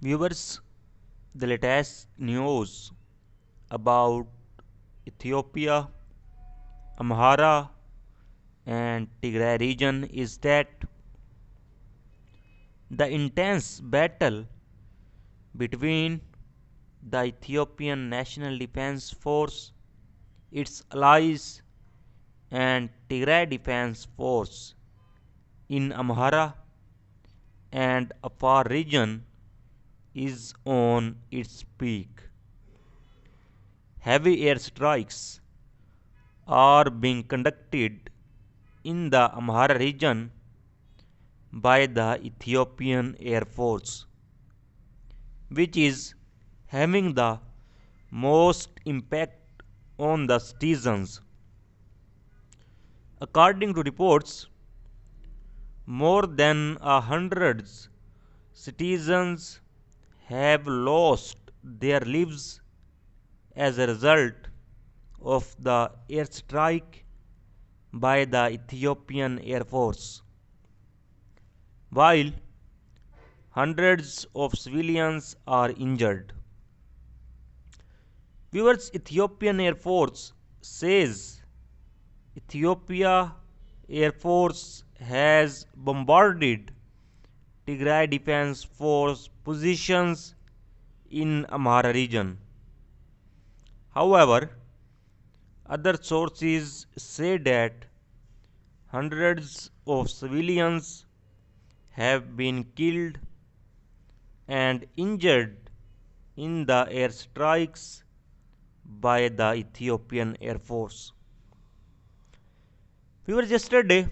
Viewers, the latest news about Ethiopia, Amhara, and Tigray region is that the intense battle between the Ethiopian National Defense Force, its allies, and Tigray Defense Force in Amhara and Afar region is on its peak. Heavy airstrikes are being conducted in the Amhara region by the Ethiopian Air Force, which is having the most impact on the citizens. According to reports, more than 100 citizens have lost their lives as a result of the airstrike by the Ethiopian Air Force, while hundreds of civilians are injured. Viewers, Ethiopian Air Force says Ethiopia Air Force has bombarded Tigray Defense Force positions in Amhara region. However, other sources say that hundreds of civilians have been killed and injured in the airstrikes by the Ethiopian Air Force. Yesterday,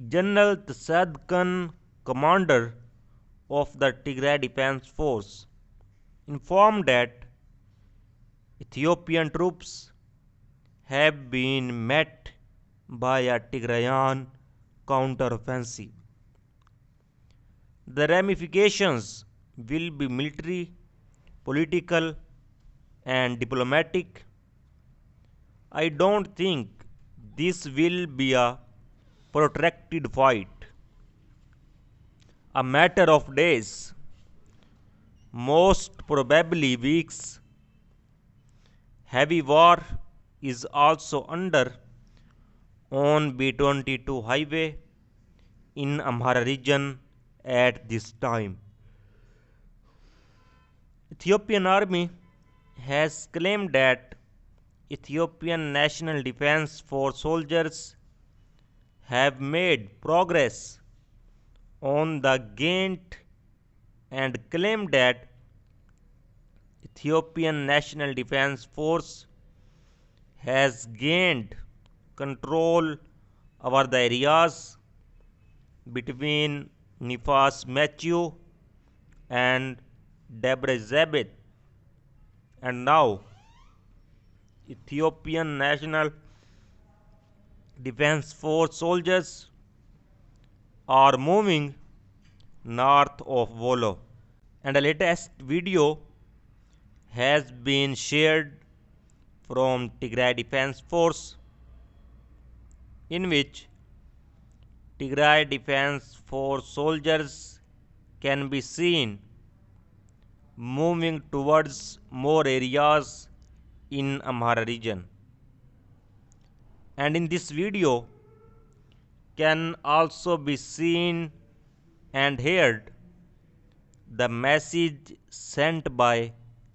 General Tsad Khan, commander of the Tigray Defense Force, informed that Ethiopian troops have been met by a Tigrayan counteroffensive. The ramifications will be military, political, and diplomatic. I don't think this will be a protracted fight, a matter of days, most probably weeks. Heavy war is also under on B-22 highway in Amhara region at this time. Ethiopian army has claimed that Ethiopian National Defense Force soldiers have made progress on the Ghent and claimed that Ethiopian National Defense Force has gained control over the areas between Nifas Machu and Debre Zabit, and now Ethiopian National Defense Force soldiers are moving north of Volo. And a latest video has been shared from Tigray Defense Force in which Tigray Defense Force soldiers can be seen moving towards more areas in Amhara region. And in this video can also be seen and heard the message sent by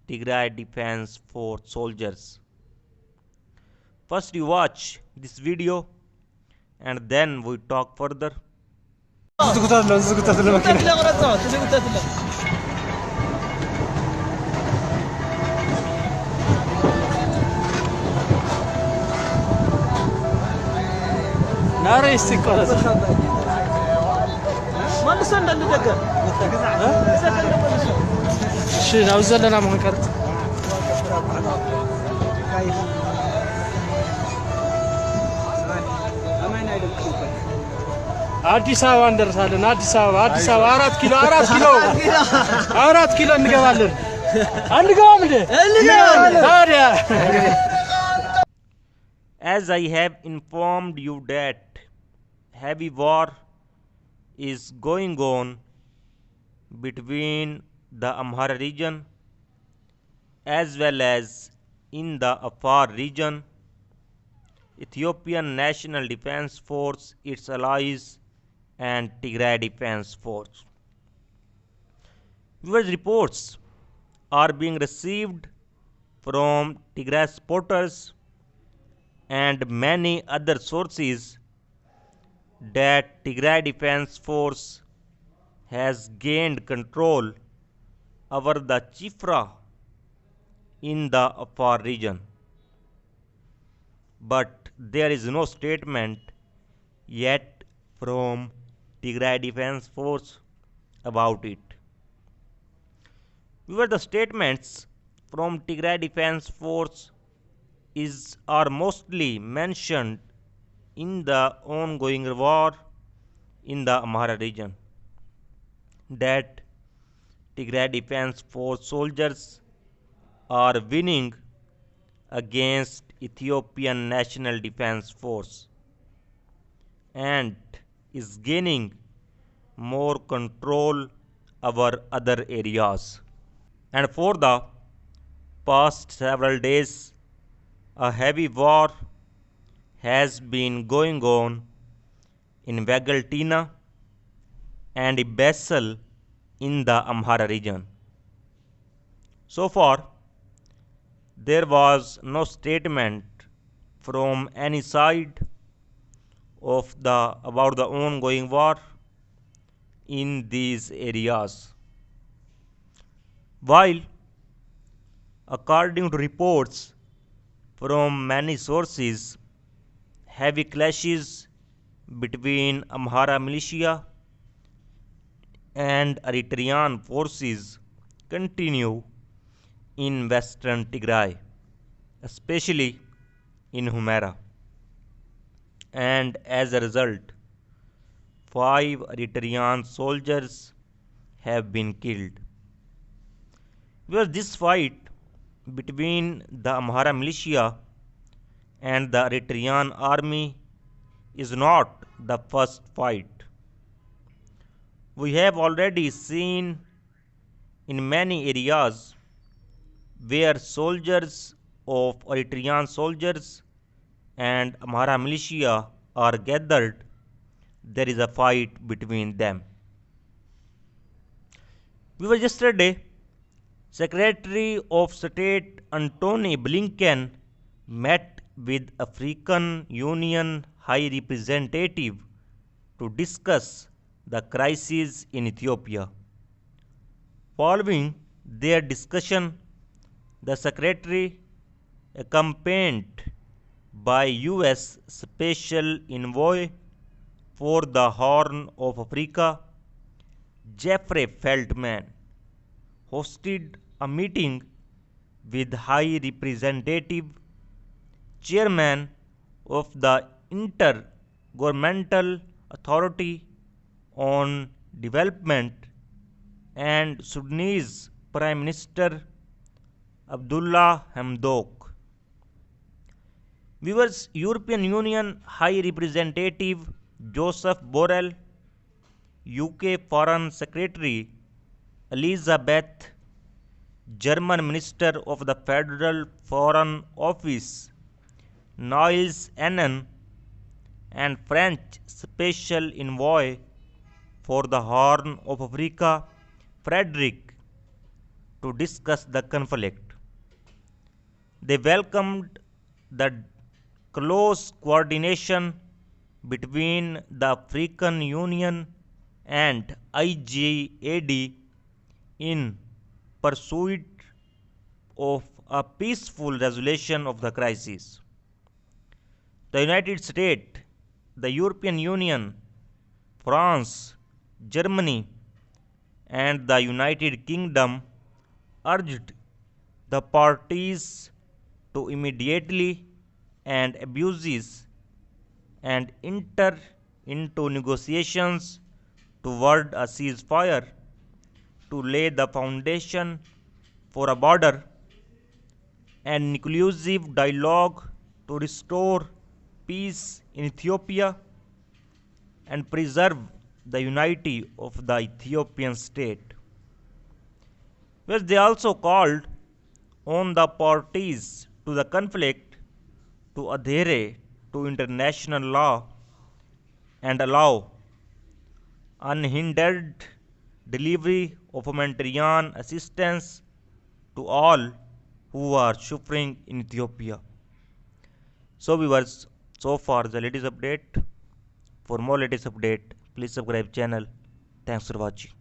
Tigray Defense Force soldiers. First you watch this video and then we talk further. ناري استيقاظ ما نسند اللي دقه شي نوزل لنا منكرت አዲስ አበባ እንደርሳለን። አዲስ አበባ 4 ኪሎ እንገባለን። አንገባም እንዴ? ታዲያ As I have informed you that heavy war is going on between the Amhara region as well as in the Afar region, Ethiopian National Defense Force, its allies, and Tigray Defense Force. US reports are being received from Tigray supporters and many other sources that Tigray Defense Force has gained control over the Chifra in the Afar region. But there is no statement yet from Tigray Defense Force about it. The statements from Tigray Defense Force are mostly mentioned in the ongoing war in the Amhara region, that Tigray Defense Force soldiers are winning against Ethiopian National Defense Force and is gaining more control over other areas. And for the past several days, a heavy war has been going on in Vegaltina and Ibessel in the Amhara region. So far, there was no statement from any side about the ongoing war in these areas. While, according to reports from many sources, heavy clashes between Amhara militia and Eritrean forces continue in western Tigray, especially in Humera. And as a result, 5 Eritrean soldiers have been killed. Because this fight between the Amhara militia and the Eritrean army is not the first fight. We have already seen in many areas where soldiers of Eritrean soldiers and Amhara militia are gathered, there is a fight between them. Yesterday, Secretary of State Antony Blinken met with African Union High Representative to discuss the crisis in Ethiopia. Following their discussion, the Secretary, accompanied by US Special Envoy for the Horn of Africa, Jeffrey Feltman, hosted a meeting with High Representative, Chairman of the Intergovernmental Authority on Development, and Sudanese Prime Minister Abdullah Hamdok. European Union High Representative Joseph Borrell, UK Foreign Secretary Elizabeth, German Minister of the Federal Foreign Office Niels Annen, and French Special Envoy for the Horn of Africa Frederick to discuss the conflict. They welcomed the close coordination between the African Union and IGAD in pursuit of a peaceful resolution of the crisis. The United States, the European Union, France, Germany, and the United Kingdom urged the parties to immediately and abuses and enter into negotiations toward a ceasefire to lay the foundation for a border and inclusive dialogue to restore peace in Ethiopia and preserve the unity of the Ethiopian state. Where they also called on the parties to the conflict to adhere to international law and allow unhindered delivery of humanitarian assistance to all who are suffering in Ethiopia. So viewers, so far the latest update. For more latest update, please subscribe channel. Thanks for watching.